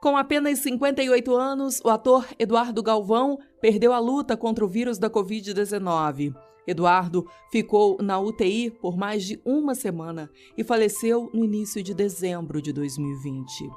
Com apenas 58 anos, o ator Eduardo Galvão perdeu a luta contra o vírus da Covid-19. Eduardo ficou na UTI por mais de uma semana e faleceu no início de dezembro de 2020.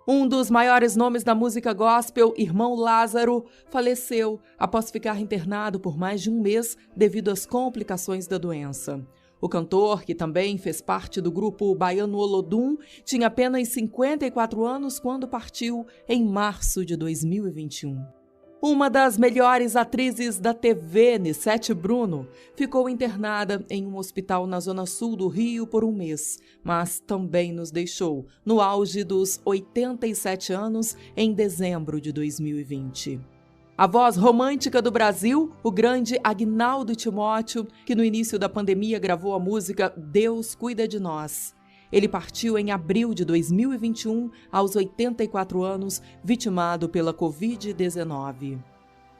Um dos maiores nomes da música gospel, Irmão Lázaro, faleceu após ficar internado por mais de um mês devido às complicações da doença. O cantor, que também fez parte do grupo baiano Olodum, tinha apenas 54 anos quando partiu em março de 2021. Uma das melhores atrizes da TV, Nissete Bruno, ficou internada em um hospital na zona sul do Rio por um mês, mas também nos deixou no auge dos 87 anos em dezembro de 2020. A voz romântica do Brasil, o grande Agnaldo Timóteo, que no início da pandemia gravou a música Deus Cuida de Nós. Ele partiu em abril de 2021, aos 84 anos, vitimado pela Covid-19.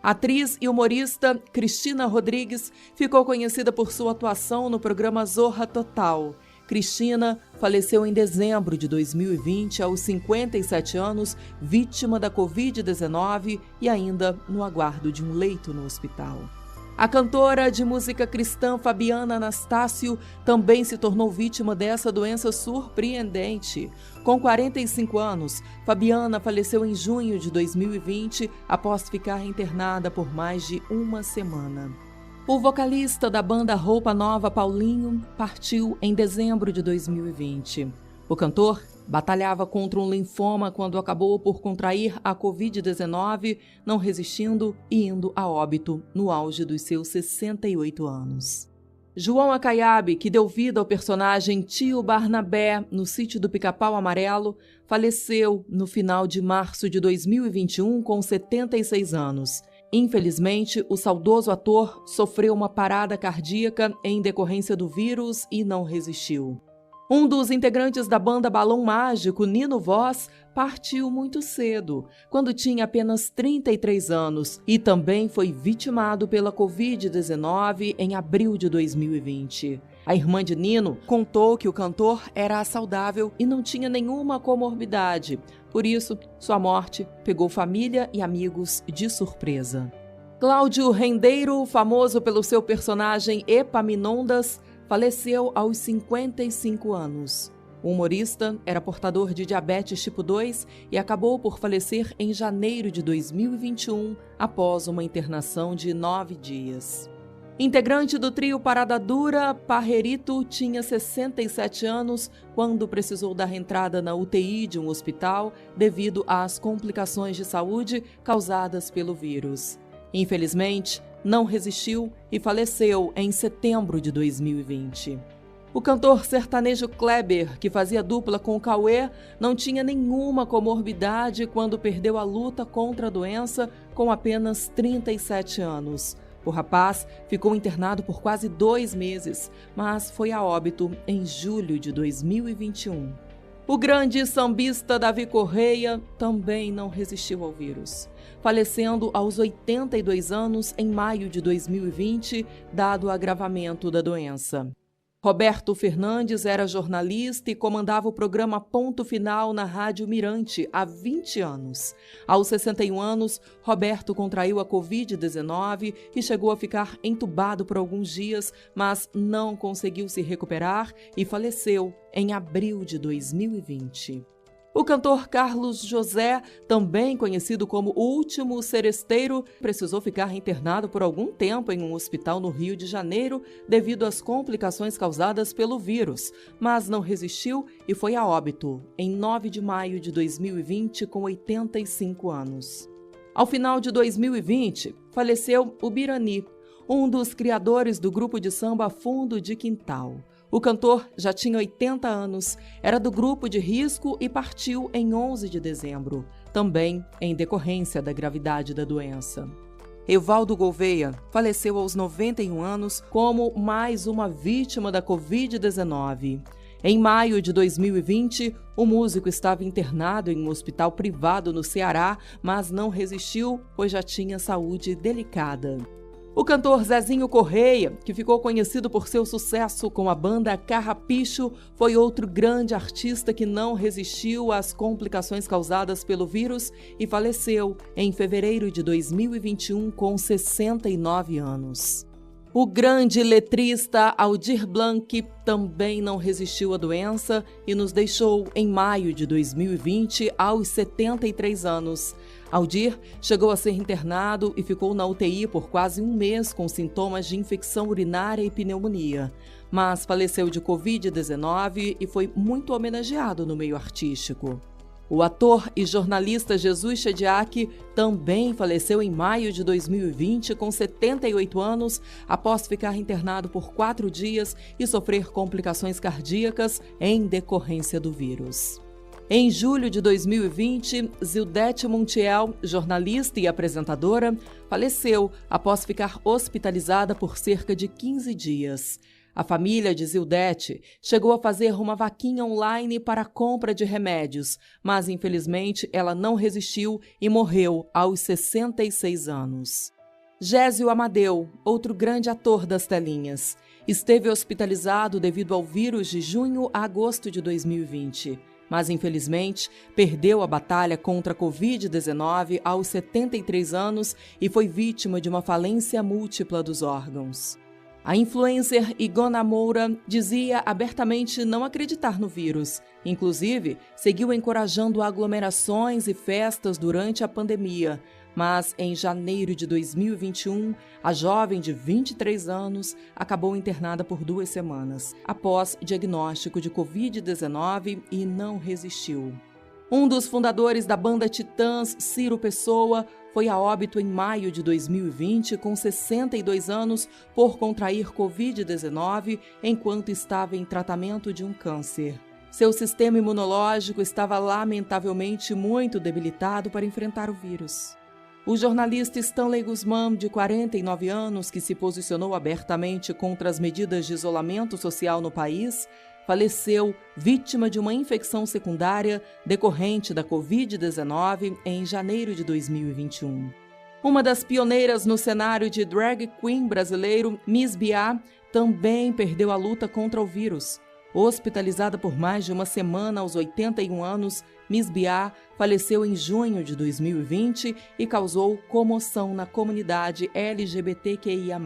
A atriz e humorista Cristina Rodrigues ficou conhecida por sua atuação no programa Zorra Total. Cristina faleceu em dezembro de 2020, aos 57 anos, vítima da Covid-19 e ainda no aguardo de um leito no hospital. A cantora de música cristã Fabiana Anastácio também se tornou vítima dessa doença surpreendente. Com 45 anos, Fabiana faleceu em junho de 2020 após ficar internada por mais de uma semana. O vocalista da banda Roupa Nova, Paulinho, partiu em dezembro de 2020. O cantor batalhava contra um linfoma quando acabou por contrair a Covid-19, não resistindo e indo a óbito no auge dos seus 68 anos. João Acaiabe, que deu vida ao personagem Tio Barnabé no Sítio do Pica-Pau Amarelo, faleceu no final de março de 2021 com 76 anos. Infelizmente, o saudoso ator sofreu uma parada cardíaca em decorrência do vírus e não resistiu. Um dos integrantes da banda Balão Mágico, Nino Voz, partiu muito cedo, quando tinha apenas 33 anos, e também foi vitimado pela Covid-19 em abril de 2020. A irmã de Nino contou que o cantor era saudável e não tinha nenhuma comorbidade, por isso sua morte pegou família e amigos de surpresa. Cláudio Rendeiro, famoso pelo seu personagem Epaminondas, faleceu aos 55 anos. O humorista era portador de diabetes tipo 2 e acabou por falecer em janeiro de 2021, após uma internação de 9 dias. Integrante do trio Parada Dura, Parrerito tinha 67 anos quando precisou dar entrada na UTI de um hospital devido às complicações de saúde causadas pelo vírus. Infelizmente, não resistiu e faleceu em setembro de 2020. O cantor sertanejo Kleber, que fazia dupla com o Cauê, não tinha nenhuma comorbidade quando perdeu a luta contra a doença com apenas 37 anos. O rapaz ficou internado por quase 2 meses, mas foi a óbito em julho de 2021. O grande sambista Davi Correia também não resistiu ao vírus, falecendo aos 82 anos em maio de 2020, dado o agravamento da doença. Roberto Fernandes era jornalista e comandava o programa Ponto Final na Rádio Mirante há 20 anos. Aos 61 anos, Roberto contraiu a Covid-19 e chegou a ficar entubado por alguns dias, mas não conseguiu se recuperar e faleceu em abril de 2020. O cantor Carlos José, também conhecido como o Último Seresteiro, precisou ficar internado por algum tempo em um hospital no Rio de Janeiro devido às complicações causadas pelo vírus, mas não resistiu e foi a óbito em 9 de maio de 2020 com 85 anos. Ao final de 2020, faleceu o Birani, um dos criadores do grupo de samba Fundo de Quintal. O cantor já tinha 80 anos, era do grupo de risco e partiu em 11 de dezembro, também em decorrência da gravidade da doença. Evaldo Gouveia faleceu aos 91 anos como mais uma vítima da Covid-19. Em maio de 2020, o músico estava internado em um hospital privado no Ceará, mas não resistiu, pois já tinha saúde delicada. O cantor Zezinho Correia, que ficou conhecido por seu sucesso com a banda Carrapicho, foi outro grande artista que não resistiu às complicações causadas pelo vírus e faleceu em fevereiro de 2021 com 69 anos. O grande letrista Aldir Blanc também não resistiu à doença e nos deixou em maio de 2020 aos 73 anos. Aldir chegou a ser internado e ficou na UTI por quase um mês com sintomas de infecção urinária e pneumonia, mas faleceu de Covid-19 e foi muito homenageado no meio artístico. O ator e jornalista Jesus Chediak também faleceu em maio de 2020 com 78 anos após ficar internado por 4 dias e sofrer complicações cardíacas em decorrência do vírus. Em julho de 2020, Zildete Montiel, jornalista e apresentadora, faleceu após ficar hospitalizada por cerca de 15 dias. A família de Zildete chegou a fazer uma vaquinha online para a compra de remédios, mas infelizmente ela não resistiu e morreu aos 66 anos. Gésio Amadeu, outro grande ator das telinhas, esteve hospitalizado devido ao vírus de junho a agosto de 2020. Mas, infelizmente, perdeu a batalha contra a Covid-19 aos 73 anos e foi vítima de uma falência múltipla dos órgãos. A influencer Igona Moura dizia abertamente não acreditar no vírus. Inclusive, seguiu encorajando aglomerações e festas durante a pandemia. Mas, em janeiro de 2021, a jovem de 23 anos acabou internada por 2 semanas, após diagnóstico de Covid-19 e não resistiu. Um dos fundadores da banda Titãs, Ciro Pessoa, foi a óbito em maio de 2020 com 62 anos por contrair Covid-19 enquanto estava em tratamento de um câncer. Seu sistema imunológico estava lamentavelmente muito debilitado para enfrentar o vírus. O jornalista Stanley Guzmán, de 49 anos, que se posicionou abertamente contra as medidas de isolamento social no país, faleceu vítima de uma infecção secundária decorrente da Covid-19 em janeiro de 2021. Uma das pioneiras no cenário de drag queen brasileiro, Miss Biá, também perdeu a luta contra o vírus. Hospitalizada por mais de uma semana aos 81 anos, Miss Biá faleceu em junho de 2020 e causou comoção na comunidade LGBTQIA+.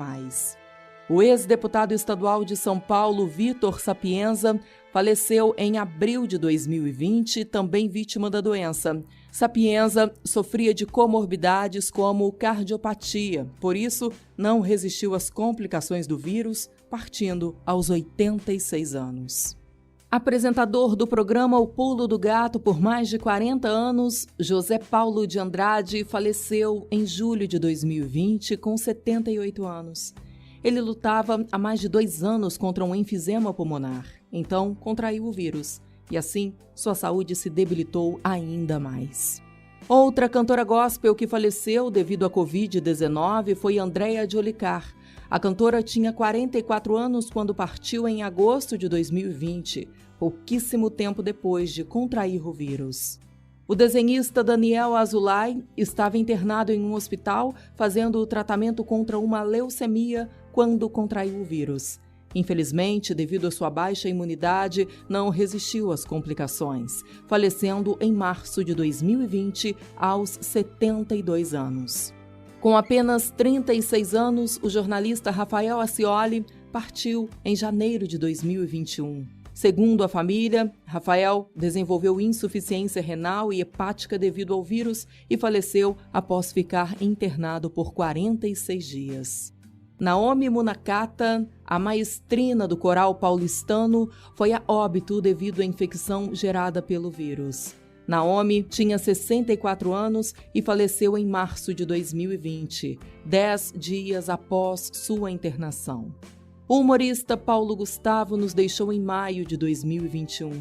O ex-deputado estadual de São Paulo, Vitor Sapienza, faleceu em abril de 2020, também vítima da doença. Sapienza sofria de comorbidades como cardiopatia, por isso não resistiu às complicações do vírus, partindo aos 86 anos. Apresentador do programa O Pulo do Gato por mais de 40 anos, José Paulo de Andrade faleceu em julho de 2020 com 78 anos. Ele lutava há mais de 2 anos contra um enfisema pulmonar, então contraiu o vírus e assim sua saúde se debilitou ainda mais. Outra cantora gospel que faleceu devido à Covid-19 foi Andréa de Olicar. A cantora tinha 44 anos quando partiu em agosto de 2020, pouquíssimo tempo depois de contrair o vírus. O desenhista Daniel Azulay estava internado em um hospital fazendo o tratamento contra uma leucemia quando contraiu o vírus. Infelizmente, devido à sua baixa imunidade, não resistiu às complicações, falecendo em março de 2020 aos 72 anos. Com apenas 36 anos, o jornalista Rafael Acioli partiu em janeiro de 2021. Segundo a família, Rafael desenvolveu insuficiência renal e hepática devido ao vírus e faleceu após ficar internado por 46 dias. Naomi Munakata, a maestrina do coral paulistano, foi a óbito devido à infecção gerada pelo vírus. Naomi tinha 64 anos e faleceu em março de 2020, 10 dias após sua internação. O humorista Paulo Gustavo nos deixou em maio de 2021.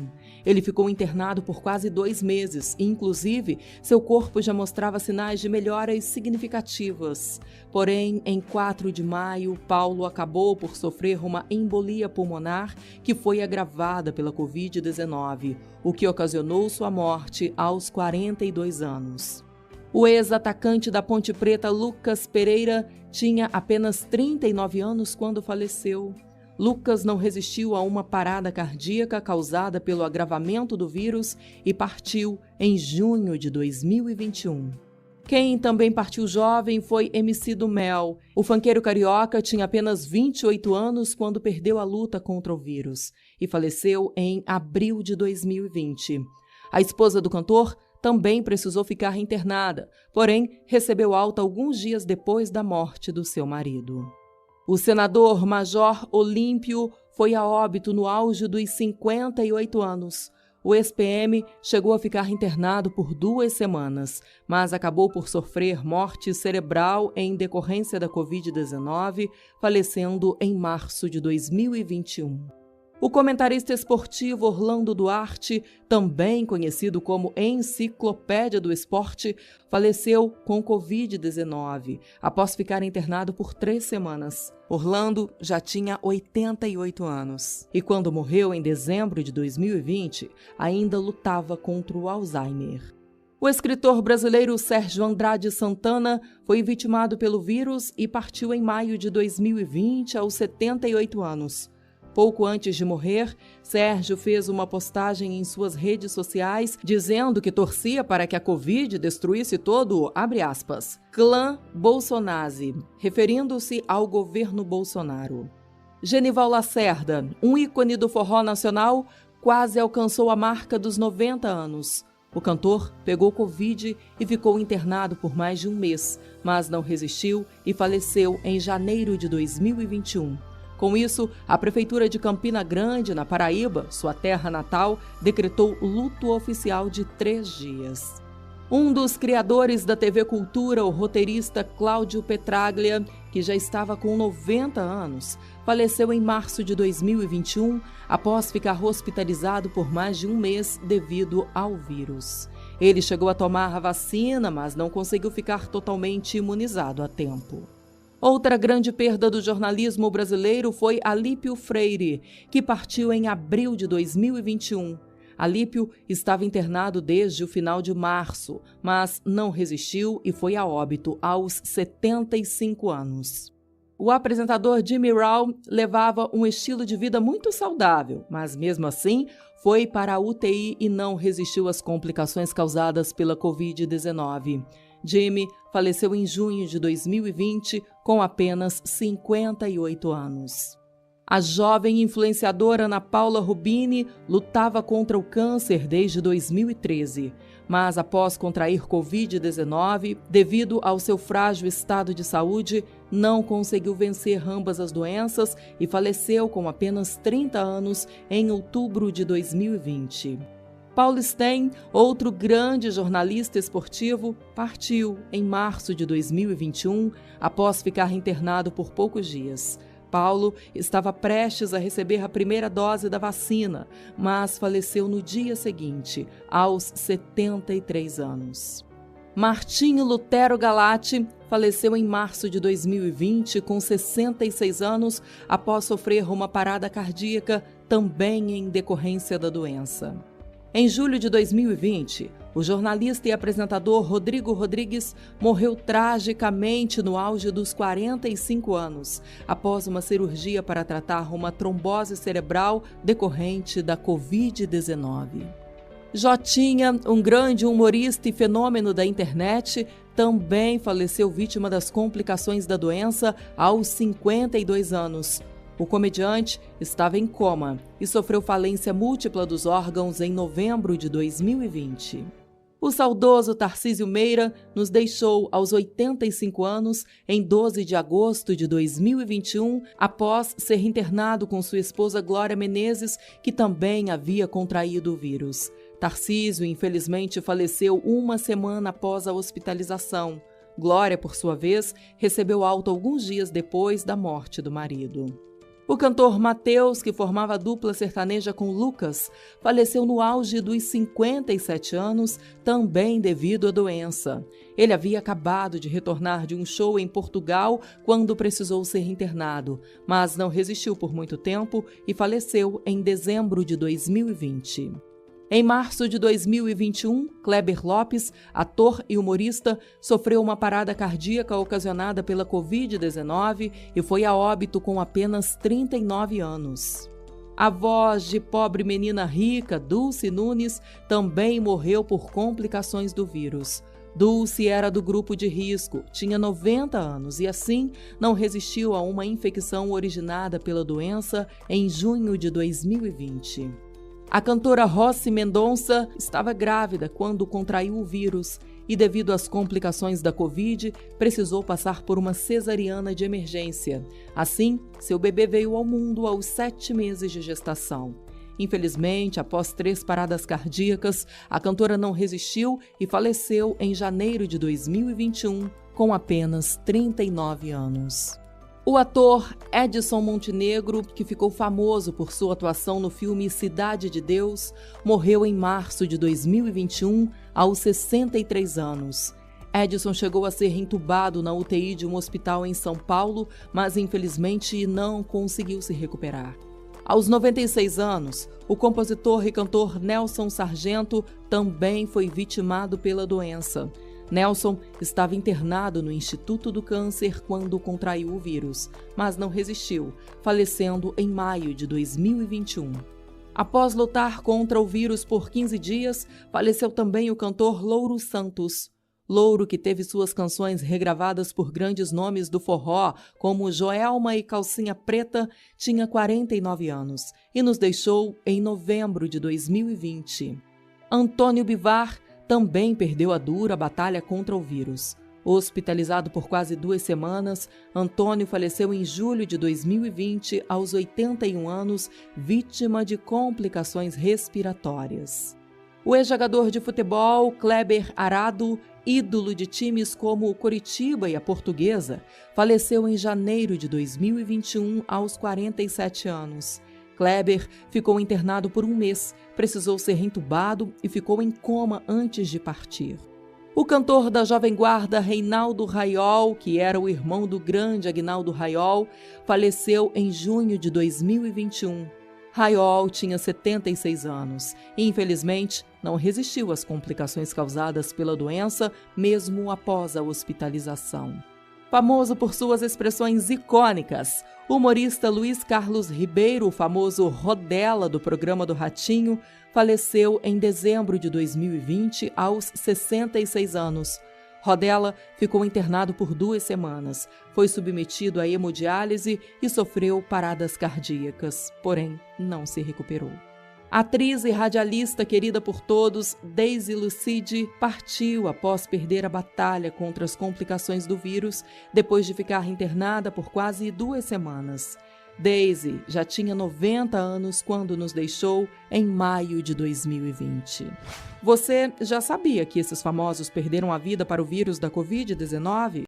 Ele ficou internado por quase 2 meses e, inclusive, seu corpo já mostrava sinais de melhoras significativas. Porém, em 4 de maio, Paulo acabou por sofrer uma embolia pulmonar que foi agravada pela Covid-19, o que ocasionou sua morte aos 42 anos. O ex-atacante da Ponte Preta, Lucas Pereira, tinha apenas 39 anos quando faleceu. Lucas não resistiu a uma parada cardíaca causada pelo agravamento do vírus e partiu em junho de 2021. Quem também partiu jovem foi MC do Mel. O funkeiro carioca tinha apenas 28 anos quando perdeu a luta contra o vírus e faleceu em abril de 2020. A esposa do cantor também precisou ficar internada, porém recebeu alta alguns dias depois da morte do seu marido. O senador Major Olímpio foi a óbito no auge dos 58 anos. O ex-PM chegou a ficar internado por 2 semanas, mas acabou por sofrer morte cerebral em decorrência da Covid-19, falecendo em março de 2021. O comentarista esportivo Orlando Duarte, também conhecido como Enciclopédia do Esporte, faleceu com Covid-19, após ficar internado por 3 semanas. Orlando já tinha 88 anos e quando morreu em dezembro de 2020, ainda lutava contra o Alzheimer. O escritor brasileiro Sérgio Andrade Santana foi vitimado pelo vírus e partiu em maio de 2020 aos 78 anos. Pouco antes de morrer, Sérgio fez uma postagem em suas redes sociais dizendo que torcia para que a Covid destruísse todo, abre aspas, clã Bolsonaro, referindo-se ao governo Bolsonaro. Genival Lacerda, um ícone do forró nacional, quase alcançou a marca dos 90 anos. O cantor pegou Covid e ficou internado por mais de um mês, mas não resistiu e faleceu em janeiro de 2021. Com isso, a Prefeitura de Campina Grande, na Paraíba, sua terra natal, decretou luto oficial de 3 dias. Um dos criadores da TV Cultura, o roteirista Cláudio Petraglia, que já estava com 90 anos, faleceu em março de 2021, após ficar hospitalizado por mais de um mês devido ao vírus. Ele chegou a tomar a vacina, mas não conseguiu ficar totalmente imunizado a tempo. Outra grande perda do jornalismo brasileiro foi Alípio Freire, que partiu em abril de 2021. Alípio estava internado desde o final de março, mas não resistiu e foi a óbito aos 75 anos. O apresentador Jimmy Rao levava um estilo de vida muito saudável, mas mesmo assim foi para a UTI e não resistiu às complicações causadas pela Covid-19. Jimmy faleceu em junho de 2020 com apenas 58 anos. A jovem influenciadora Ana Paula Rubini lutava contra o câncer desde 2013, mas após contrair Covid-19, devido ao seu frágil estado de saúde, não conseguiu vencer ambas as doenças e faleceu com apenas 30 anos em outubro de 2020. Paulo Stein, outro grande jornalista esportivo, partiu em março de 2021 após ficar internado por poucos dias. Paulo estava prestes a receber a primeira dose da vacina, mas faleceu no dia seguinte, aos 73 anos. Martinho Lutero Galati faleceu em março de 2020 com 66 anos após sofrer uma parada cardíaca, também em decorrência da doença. Em julho de 2020, o jornalista e apresentador Rodrigo Rodrigues morreu tragicamente no auge dos 45 anos, após uma cirurgia para tratar uma trombose cerebral decorrente da Covid-19. Jotinha, um grande humorista e fenômeno da internet, também faleceu vítima das complicações da doença aos 52 anos. O comediante estava em coma e sofreu falência múltipla dos órgãos em novembro de 2020. O saudoso Tarcísio Meira nos deixou aos 85 anos em 12 de agosto de 2021, após ser internado com sua esposa Glória Menezes, que também havia contraído o vírus. Tarcísio, infelizmente, faleceu uma semana após a hospitalização. Glória, por sua vez, recebeu alta alguns dias depois da morte do marido. O cantor Mateus, que formava a dupla sertaneja com Lucas, faleceu no auge dos 57 anos, também devido à doença. Ele havia acabado de retornar de um show em Portugal quando precisou ser internado, mas não resistiu por muito tempo e faleceu em dezembro de 2020. Em março de 2021, Kleber Lopes, ator e humorista, sofreu uma parada cardíaca ocasionada pela Covid-19 e foi a óbito com apenas 39 anos. A voz de pobre menina rica, Dulce Nunes, também morreu por complicações do vírus. Dulce era do grupo de risco, tinha 90 anos e, assim, não resistiu a uma infecção originada pela doença em junho de 2020. A cantora Rossi Mendonça estava grávida quando contraiu o vírus e, devido às complicações da Covid, precisou passar por uma cesariana de emergência. Assim, seu bebê veio ao mundo aos 7 meses de gestação. Infelizmente, após 3 paradas cardíacas, a cantora não resistiu e faleceu em janeiro de 2021, com apenas 39 anos. O ator Edson Montenegro, que ficou famoso por sua atuação no filme Cidade de Deus, morreu em março de 2021, aos 63 anos. Edson chegou a ser entubado na UTI de um hospital em São Paulo, mas infelizmente não conseguiu se recuperar. Aos 96 anos, o compositor e cantor Nelson Sargento também foi vitimado pela doença. Nelson estava internado no Instituto do Câncer quando contraiu o vírus, mas não resistiu, falecendo em maio de 2021. Após lutar contra o vírus por 15 dias, faleceu também o cantor Louro Santos. Louro, que teve suas canções regravadas por grandes nomes do forró, como Joelma e Calcinha Preta, tinha 49 anos e nos deixou em novembro de 2020. Antônio Bivar também perdeu a dura batalha contra o vírus. Hospitalizado por quase 2 semanas, Antônio faleceu em julho de 2020, aos 81 anos, vítima de complicações respiratórias. O ex-jogador de futebol Kleber Arado, ídolo de times como o Coritiba e a Portuguesa, faleceu em janeiro de 2021, aos 47 anos. Kleber ficou internado por 1 mês, precisou ser entubado e ficou em coma antes de partir. O cantor da Jovem Guarda, Reinaldo Raiol, que era o irmão do grande Aguinaldo Raiol, faleceu em junho de 2021. Raiol tinha 76 anos e, infelizmente, não resistiu às complicações causadas pela doença, mesmo após a hospitalização. Famoso por suas expressões icônicas, o humorista Luiz Carlos Ribeiro, o famoso Rodela do programa do Ratinho, faleceu em dezembro de 2020, aos 66 anos. Rodela ficou internado por 2 semanas, foi submetido à hemodiálise e sofreu paradas cardíacas, porém não se recuperou. A atriz e radialista querida por todos, Daisy Lucide, partiu após perder a batalha contra as complicações do vírus, depois de ficar internada por quase 2 semanas. Daisy já tinha 90 anos quando nos deixou em maio de 2020. Você já sabia que esses famosos perderam a vida para o vírus da Covid-19?